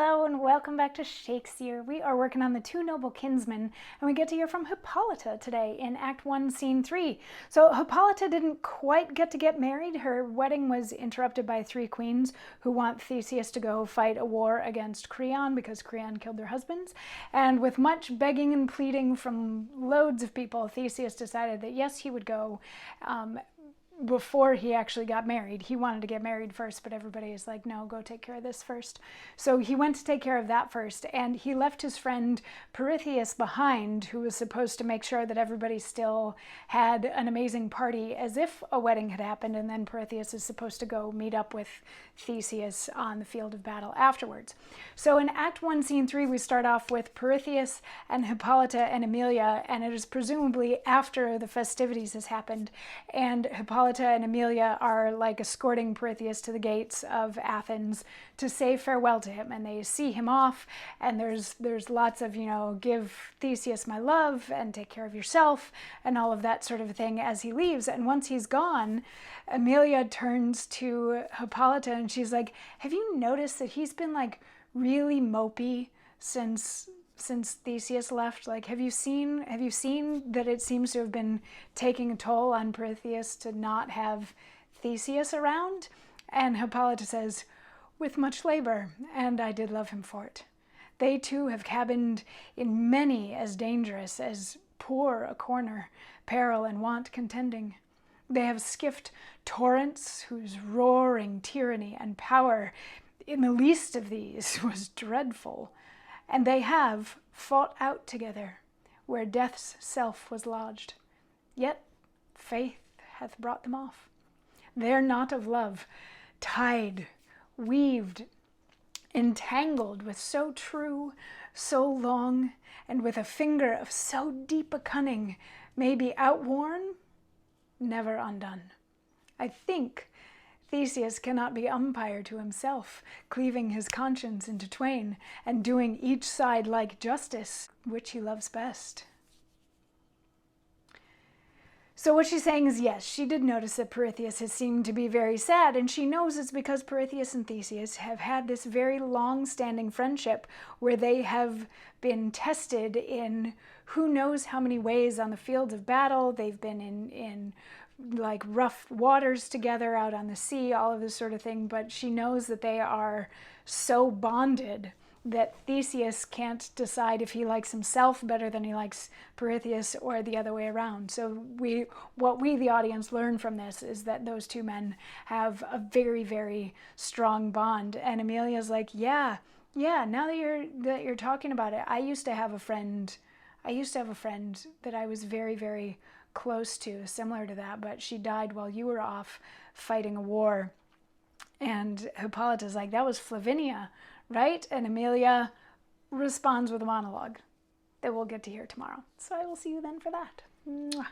Hello and welcome back to Shakesyear. We are working on the two noble kinsmen, and we get to hear from Hipolita today in Act 1, Scene 3. So Hipolita didn't quite get married. Her wedding was interrupted by three queens who want Theseus to go fight a war against Creon because Creon killed their husbands. And with much begging and pleading from loads of people, Theseus decided that yes, he would go. Before he actually got married. He wanted to get married first, but everybody is like, no, go take care of this first. So he went to take care of that first, and he left his friend Pirithous behind, who was supposed to make sure that everybody still had an amazing party as if a wedding had happened, and then Pirithous is supposed to go meet up with Theseus on the field of battle afterwards. So in Act 1, Scene 3, we start off with Pirithous and Hipolita and Emilia, and it is presumably after the festivities has happened, and Hipolita and Emilia are like escorting Pirithous to the gates of Athens to say farewell to him, and they see him off, and there's lots of, give Theseus my love and take care of yourself and all of that sort of thing as he leaves. And once he's gone, Emilia turns to Hipolita and she's like, have you noticed that he's been like really mopey since Theseus left? Like, have you seen that it seems to have been taking a toll on Pirithous to not have Theseus around? And Hipolita says, with much labor, and I did love him for it. They too have cabined in many as dangerous as poor a corner, peril and want contending. They have skiffed torrents whose roaring tyranny and power in the least of these was dreadful. And they have fought out together, where death's self was lodged. Yet faith hath brought them off. They're not of love, tied, weaved, entangled with so true, so long, and with a finger of so deep a cunning, may be outworn, never undone. I think Theseus cannot be umpire to himself, cleaving his conscience into twain, and doing each side like justice, which he loves best. So what she's saying is, yes, she did notice that Pirithous has seemed to be very sad, and she knows it's because Pirithous and Theseus have had this very long-standing friendship where they have been tested in who knows how many ways on the field of battle. They've been in like rough waters together out on the sea, all of this sort of thing, but she knows that they are so bonded that Theseus can't decide if he likes himself better than he likes Pirithous or the other way around. So what we, the audience, learn from this is that those two men have a very, very strong bond. And Emilia's like, yeah, now that you're talking about it, I used to have a friend that I was very, very close to, similar to that, but she died while you were off fighting a war. And Hipolita's like, that was Flavinia, right? And Emilia responds with a monologue that we'll get to hear tomorrow. So I will see you then for that. Mwah.